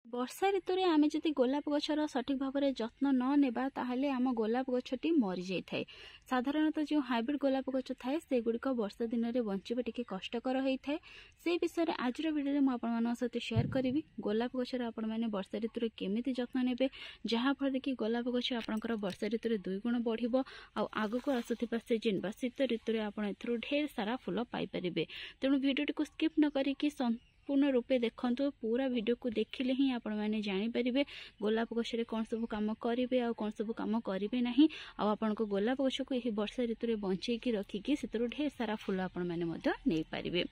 वर्षा ऋतु में आम जदि गोलाप गछर सठिक भाव में जत्न न नेबा ताहले आम गोलाप गछटी मरी जाए। साधारणतः जो हाइब्रिड गोलाप गछ थाए से गुड़िक वर्षा दिन में बंचवा टिके कष्टकर होता है। से विषय में आज भिडियो में आपण सहित शेयर करी गोलाप गछर आपण मैंने वर्षा ऋतु में केमिति जत्न नेबे जहाँफल कि गोलाप गछ आपंकर वर्षा ऋतु में 2 गुण बढ़िबो आगक आसुथिबा सीजन बा शीत ऋतु में आपण एथरु ढेर सारा फूल पाइपर। तेणु भिडियोटी को स्किप न करिकी पूर्ण रूपे देखंतु। पूरा वीडियो को देखिले ही आपण माने जानि परिबे गोलाप गछरे कोन सब काम करिवे आ कोन सब काम करिवे नाही आ आपण को गोलाप गछ को एही वर्षा ऋतु रे बंचै की रखी की सेतरो ढेर सारा फूल आपण माने मध्य नै परिबे।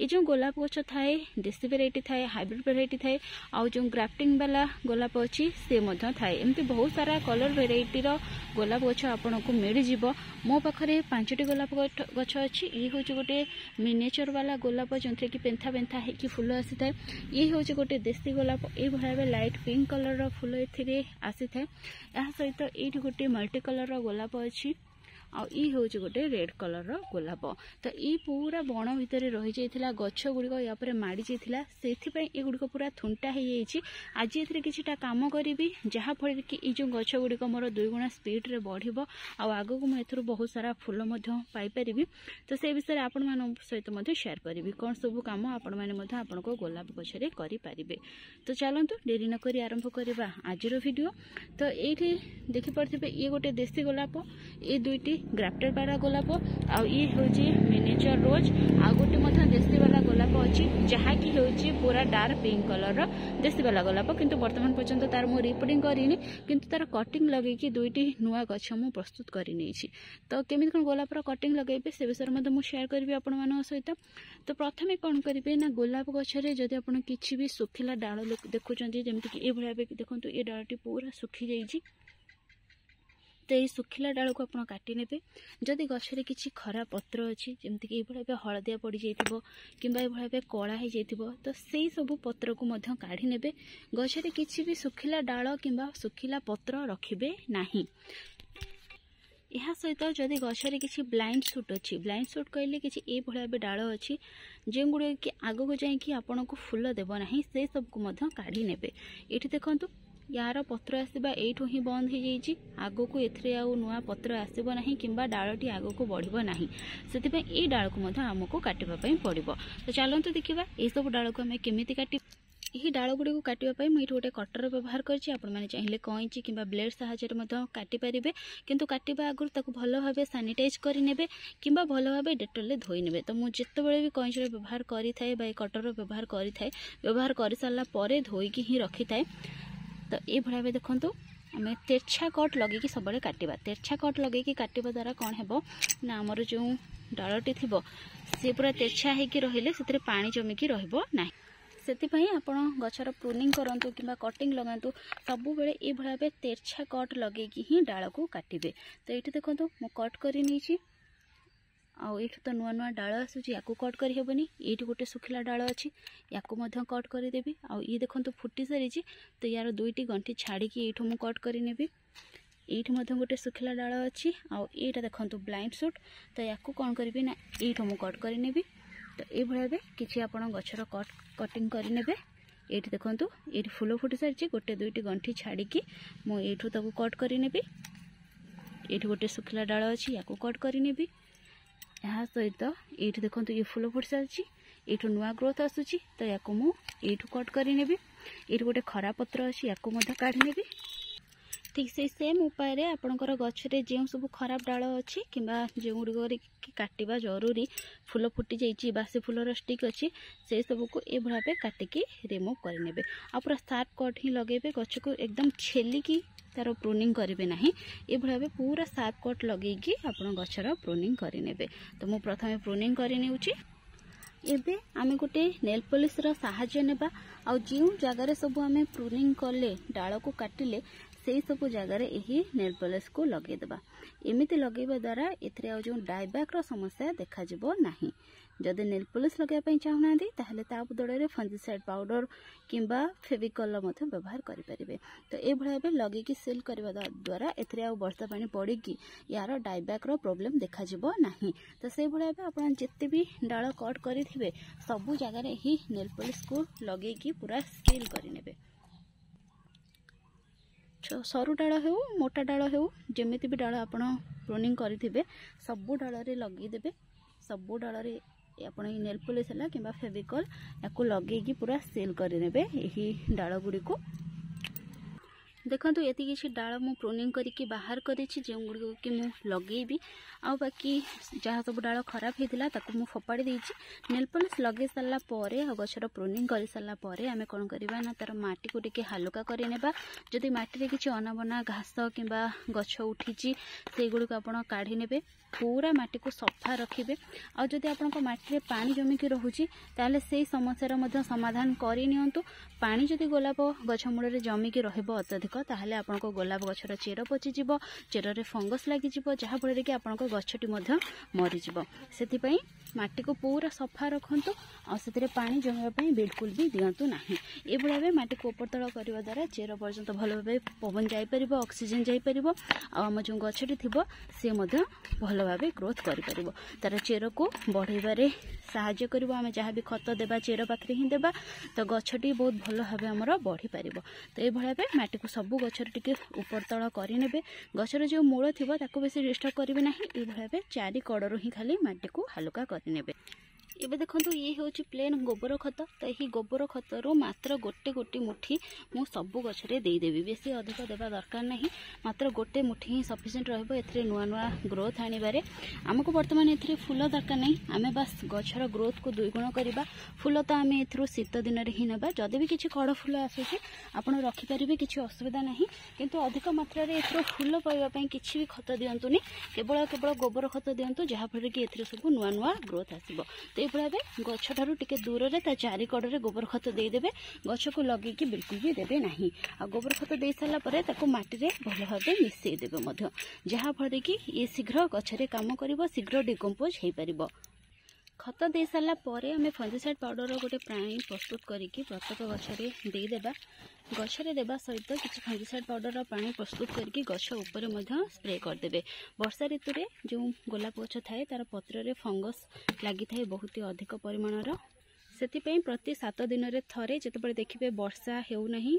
ए जो गोलाप गछ थाए देसी वेराइटी थाए हाइब्रिड वेराइटी थाए आ जो ग्राफ्टिंग वाला गोलाप अछि से मध्य थाए। एमती बहुत सारा कलर वेराइटी रो गोलाप गछ आपण को मिल जिवो। मो पाखरे 5टी गोलाप गछ अछि। ई होछ गोटे मिनिएचर वाला गोलाप जंत्रे की पेंथा पेंथा है कि फूल आसी थाए। ये हूँ गोटे देसी गोलाप ये भाव लाइट पिंक कलर फूल ए आसी थाए। या सहित ये गोटे मल्टी कलर गोलाप अच्छी आई हूँ गोटे रेड कलर गोलाप। तो ये पूरा बण भितर रही जाइथिला गछ गुड़िक या पर माड़ी जाइथिला सेथिपई ए गुड़िक पूरा थुंटा हो जाइछि। आज एथिरे किछिटा काम करिवि जहाँ फल कि ये जो गछ गुड़िक मोर 2 गुणा स्पीड रे बढ़िबो आ आगो को मैं एथरु बहुत सारा फूल मध्य पाई परिबि। तो से विषय आपण मान सहित मध्य शेयर करिवि कोन सब काम आपण माने मध्य आपण को गोलाप गछरे करि पारिबे। तो चलंतु देरी न करी आरंभ करबा आजिरो वीडियो। तो एठी देखि परथिबे ये गोटे देसी गोलाप ये दुईटी ग्राफ्टेड वाला गोलाप आ ये होची मिनिएचर रोज आ गोटे मथा देसी वाला गोलाप अछि जहा कि होची पूरा डार्क पिंक कलर देसी वाला गोलाप। किंतु वर्तमान पर्यंत तार मो रिपोर्टिंग करिनी किंतु तार कटिंग लगे कि दुईटी नुआ गछ मु प्रस्तुत करि नेछि। तो केमिति कोन गोलाप रो कटिंग लगेबे से विषय मध्ये मु शेयर करबी आपण मानक सहित। तो प्रथमे कोन करिबे ना गोलाप गछरे जदि आपण किछि भी सुखिला डाळ देखुचंती जेमिति कि ए भलिया देखंतु ए डाळटी पूरा सुखी जाइछि। तो ये सुखिला डाल को आप काटी नेबे। जदि गछरे किछि खराब पत्र अच्छी जमती कि ये हलदिया पड़ी जाइथिबो किंबा ये भाबे कला हो जाइथिबो तो सेही सब पत्र को मध्य काढ़ी नेबे। गछरे किछि भी सुखिला डाल किंबा सुखिला पत्र रखिबे नाही। यह सहित जदि गछरे किछि ब्लाइंड सुट अच्छी ब्लाइंड सुट कहले किछि ए भलिया डाल अच्छी जे गुड़े कि आगो जाई कि आपन को फूल देबो नाही से सब को मध्य काढ़ी नेबे। एठी देखंतु यार पत्र आसवा एठू ही बंद हो जाइए आगो को एथरे आउ नुआ पत्र आसब ना किंबा डालटी आगो को बढ़िबो नाही सेतिपई ए डाल को मध्य हमको काटिबा पई पड़िबो। तो चलंतु देखिबा ए सब डाल को हमें केमिति काटि यही डाल गुड़ी को काटिबा मुझे गोटे कटर व्यवहार करछि। आपण माने चाहिए कईची किंबा ब्लेड साहाय्य मध्य काटि परिबे किंतु काटिबा आगुर ताको भलो भाबे सैनिटाइज करि नेबे किंबा भलो भाबे डेटॉल ले धोई नेबे। तो मु जेते बेले भी कईची व्यवहार करि थाए बा कटर व्यवहार करि थाए व्यवहार करि सारला परे धोई की ही रखि थाए। तो ये भाव देखो आम तेरछा कट लगे कि सब काटिबा। तेरछा कट लगे कि काटिबा द्वारा कौन हेबो ना आमर जो डालटी थिबो से पूरा तेरछा होइकी रहिले सेतरे पानी जमिकी रहबो नाही। सेतिपई आपण गछर प्रूनिंग करंतु किंबा कटिंग लगांतु सबु बेले ए भाव तेरछा कट लगे कि ही डाल को काटिबे। तो ये देखो मु कट करि नेछि आउ ये तो नुआ नुआ डाल आसूची या कट कर हेबनी। ये गोटे सुखिला डाल अच्छी या कट करदेवी। आउ ये देखो फुटी सारी तो यार 2टी गंठी छाड़ी ये मु कट कर नेबी। ये गोटे सुखिला डाल अच्छी आउ ये देखो ब्लाइंड सुट तो या कौन करी ना ये मु कट कर नेबी। तो ये भाव किसी आप गछर कटिंग करे। ये देखो ये फूल फुटी सारी गोटे 2टी गंठी छाड़ी मुझे कट कर नेबी। ये गोटे सुखिला डाल अच्छी या कट कर नेबी। यहाँ सहित ये देखो ये फूल फुट सारी ये नुआ ग्रोथ आसूची तो या मुझे कट कर नेबी। ये गोटे खरा पत्र अच्छी या काढ़ी नेबी। ठीक से सेम उपाय आपणकर गछरे जो सब खराब डाल अच्छी किंबा जो गुड़िक काटिबा जरूरी फूल फुटी जाइए बासी फूलर स्टिक अच्छी से सब को ए भाव काटिकी रिमूव करे आ पूरा शार्प कट ही लगे गछ को एकदम छेलिकी तार प्रूनिंग करेंगे ना ये भाव पूरा शार्प कट लगे आप गछर प्रूनिंग करे। तो मु प्रथमे प्रूनिंग करनेउची। एबे आमे गोटे नेल पॉलिश रो सहाय्य नेबा आ जो जगार सब आमे प्रूनिंग कले डाल को काटिले से सब जगार यही नेल पॉलिश को लगेदेबा। एमिति लगेबा द्वारा एथरे आ जो डायबैक रो समस्या देखा जिवो नाही। जदि नेल पॉलिश लगाई चाहूना ताहले ता बदले फंजीसाइड पाउडर किंबा फेविकल व्यवहार करें। तो ये भाव लगे कि सेल करने द्वारा एथरे आ वर्षा पानी पड़ी यार डायबैक रो प्रॉब्लम देखा जिवो नाही। तो से भाव आप जिते भी डाल कट करेंगे सबू जगार ही नेल पॉलिश को लगे पूरा सील करे। तो सरु डाल हो मोटा डाल हो जमी भी डाल आप प्रूनिंग करेंगे सबू डाल लगेदेवे सबू डाल आप नेल पॉलिश है कि फेविकॉल या लगे पूरा सील करने यही डाल गुड़ी को देखो ये किसी डाल मु प्रूनिंग करके बाहर करी गुड़ कि लगेबी आ बाकी जहाँ सब डाल खराब होता मु फोपाड़ी देछि नेल पॉलिश लगे सारा गछर प्रूनिंग कर सारापर आम कौन करवा ना तार माटी को टिके हालुका करनेबा जदि माटी किसी अनाबना घास कि गछ उठी से गुड़ आप काढ़ी ने पूरा माटी को सफा रखिए आदि आपण माटी पानी जमिकी रोचे ताले से समस्यार समाधान करनी पानी जदि गोलाप गछ मूल जमिकी रत्यधिक ताहले आपण गोलाप गछर चेर पचिज चेर फंगस लगी जहाँफल कि आपण गछटी मरीज से माटी को पूरा सफा रखु आते पानी जमापी बिल्कुल भी दिंतु ना ये भाव माटी को उपरतल करने द्वारा चेर पर्यंत भल भाव पवन जापर ऑक्सीजन जापर आम जो गछटी थी सी भल भाव ग्रोथ कर तार चेर को बढ़ेबारे साहाय्य करिवो आमे जहाँ भी खत देबा चेर पाखे ही देबा तो गछटी बहुत भल भाव आमर बढ़ी पार तो ये भाव माटी को सबू गछर टिके उपरतल करने गछर जो मूल थी बेसी डिस्टर्ब करेंगे ना ये भाव चारि कड़ू ही खाली माटी को हालुका करने एबे देखो ये हूँ प्लेन गोबर खत तो यही गोबर खतर मात्र गोटे गोटे मुठी मु सबू गछरे देदेवी बेसी अधिक देवा दरकार नहीं मात्र गोटे मुठी ही सफिशिएंट रहिबो एथरे नुआ नुआ ग्रोथ आनिबारे आमको वर्तमान एथरे फूल दरकार नहीं आमे बस गछर ग्रोथ को दुईगुण करबा फूल तो आमे एथरो शीत दिन रे ही नेबा जदि भी किछि कड़ फूल आसुछि आपण रखि परिबे किछि असुविधा नहीं किंतु अधिक मात्रा रे एथरो फूल पाइबा पई किछि भी खत दियंतुनी केवल केवल गोबर खत दियंतु जहाँ फल कि एथरे सब नुआ नुआ ग्रोथ आसीबो तो भावे गछ ठारू टिके दूर रे ता चारि कड़े गोबर खत देदेवे गछ को लगे कि बिल्कुल भी देवे नहीं आ गोबर खत दे सारा पर ताको माटी रे भल भावे मिसई देवे मध्य जहाँ फल कि ये शीघ्र गछरे काम करिवो शीघ्र डिकम्पोज हो पारिबो खत दे सारा पर आम फंजिसाइड पाउडर गोटे प्राणी प्रस्तुत करके प्रत्येक गछरे देदेबा गछरे देबा सहित किसी फंजिसाइड पाउडर पानी प्रस्तुत करके गछ ऊपर स्प्रे करदे वर्षा ऋतु रे जो गोलाप गछ थाए तार पत्र रे फंगस लगी थाए बहुत ही अधिक परिमाणर से प्रति 7 दिन रे थरे जिते देखिए वर्षा हो नहीं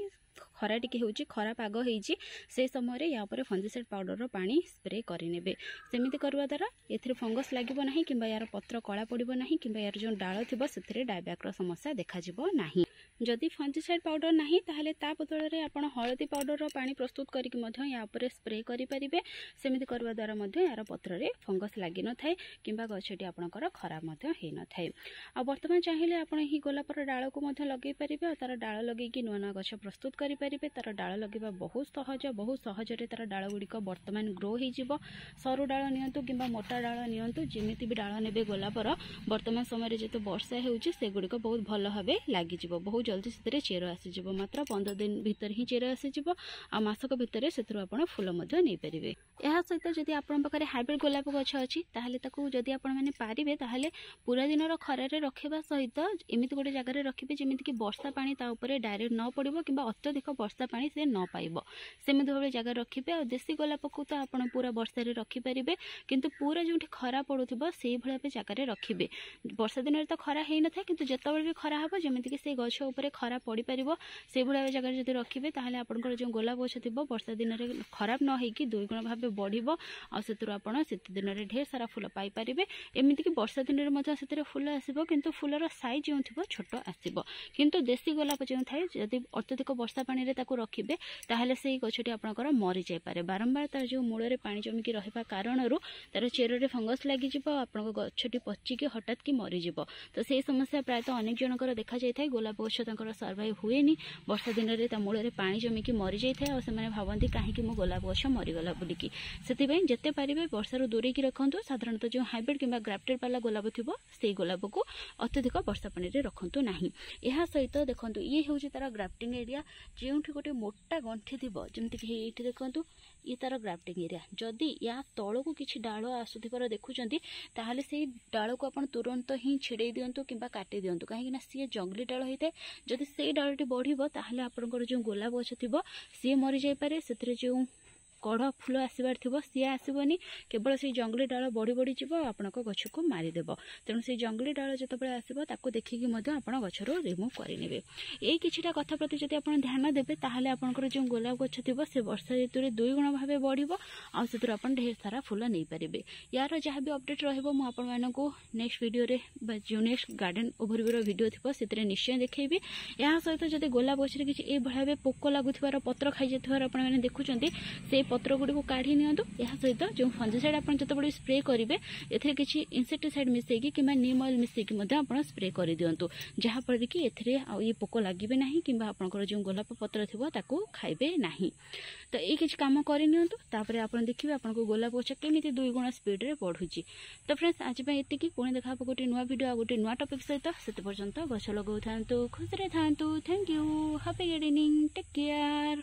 खरा टिके होची खरा पाग होईची से समय या पर फंजिसाइड पाउडर पानी स्प्रे करने सेमिति करवा द्वारा एथिरे फंगस लागिबो नाही किंबा यार पत्र कला पड़िबो नाही किंबा यार जो डाल थिबो सेथिरे डायबैक समस्या देखा जिवो नाही जदि फंजिसाइड पाउडर नाही ताहले ता बदल रे आपण हळदी पाउडर पानी प्रस्तुत करिक मध्य या पर स्प्रे करि परिबे सेमिति करवा द्वारा मध्य यार पत्र रे फंगस लागि न थाए किंबा गछटी आपणकर खराब मध्य हे न थाए आ वर्तमान चाहिए आपण ही गोलापर डाल को मध्य लगे परिबे आ तार डाल लगे कि नुआ नुआ गछ प्रस्तुत करि परिबे तार डाल लगे बहुत सहज तार डाल गुड़िक बर्तमान ग्रो हो सरु डाल नियंतु किंबा मोटा डाल नियंतु जमीती भी डाल ने गोलापर बर्तमान समय जो वर्षा होगी गुड़िक बहुत भल भाव लगी बहुत जल्दी से चेर आसीज मात्र 15 दिन भितर ही चेर आसीज आ मासक भितर से फूल नहीं पारे यह सहित जदि आपण पाखे हाइब्रिड गोलाप गछ अच्छी जदि आपण मैंने पारे ताहले पूरा दिन खरारे रखा सहित एमती गोटे जगह रखिए जमीती कि वर्षा पानी डायरेक्ट न पड़ो कि अत्यधिक वर्षा पानी से न पाइब सेमती भाव जगह रखिए और देसी गोलाप को तो आप पूरा वर्षा रखिपारे किंतु पूरा जो खरा पड़ुव से भाव जगह रखिए वर्षा दिन में तो खरा हो न था कि जितेबाला भी खरा हम जमीक से गछ उपर खरा पड़ पार से भाव जगह जब रखिए ताहले आपंकर जो गोलाप गछ थी वर्षा दिन में खराब न होगी दुईगुण भाव बढ़ो और शीत दिन में ढेर सारा फूल पाइपर एमती कि वर्षा दिन में फूल आसो कि फूलर साइज जो थी छोट आसो किंतु देसी गोलाप जो थाए जब अत्यधिक वर्षा पानी रे ताकू रखिए ताहले से गछटी आपणकर मरी जाय पारे बारंबार तार जो मूल रे पानी जमिकी रहिबा कारणरू तार चेर रे फंगस लागि जिवो आपणक गछटी पचिकी हठात की मरी जिवो तो से समस्या प्रायतः अनेक जनकर देखा जाय थाए गोलाप गछ तांकर सर्वाइव हुएनी वर्षा दिन रे ता मूल रे पानी जमिकी मरी जाय थाए और से माने भाबंती काहे कि मो गोलाप गछ मरी गला बुलिकी सेति पई जते पारिबे वर्षारू दूरी की रखंतु साधारणतः जो हाइब्रिड किंबा ग्राफ्टेड वाला गोलाप थिबो से गोलाप को अत्यधिक वर्षा पानी रे रखंतु नाही एहा सहित देखंतु ये होउची तार ग्राफ्टिंग एरिया जेउठी गोटे मोटा गंठी थी जमीक ये देखु ये तार ग्राफ्टिंग एरिया जदि या तल को किसी डाल आसुथिबार देखुंत ताहले से डाल को आप तुरंत ही छिड़े दिंतु कि काटी दिंतु कहीं सी जंगली डाल होता है जदि से डालटी बढ़ो ताहले आपंकर जो गोलाप गछ थी सी मरी जापे से जो कढ़ फूल आसबार थी सी आसबनी केवल से जंगली डाल बढ़ी बढ़ी जीव आपण गछ को मारिदेव तेणु से जंगली डाल जो आसो ताको देखिकी आप गचर रिमूव करेंगे यही किछिटा कथा प्रति जब आप ध्यान देवे ताहले आपनकर जो गोलाप गछ थी से वर्षा ऋतु में 2 गुण भाव बढ़ो आर आप ढेर सारा फूल नहीं पारे यार जहाँ भी अपडेट रहा नेक्स्ट वीडियो रे जो नेक्स्ट गार्डन ओभरव्यू वीडियो थी से निश्चय देखी या सहित जब गोलाप गचर किसी भाव पोक लगुवर पत्र खाई जाइए आपने देखुं से पत्र गुड़ी को काढ़ी नियंतु या सहित जो फंजिसाइड आप जो स्प्रे करेंगे ए किसी इनसेक्टिसाइड मिसेकी कि नीम ऑयल मिसेकी स्प्रे कर दिंतु जहाँफल कि ये पोक लगे ना कि आपंकर जो गोलाप पत्र थी खाइबे ना तो ये किसी कम करनी आप देखिए आपको गोलाप गछ केमी 2 गुण स्पीड रे बढ़ुची। तो फ्रेंड्स आज ये पुणी देखा गोटे नुआ वीडियो गोटे नुआ टॉपिक सहित से पर्यंत गछ लगाऊ था खुशी था। Thank you happy gardening take care.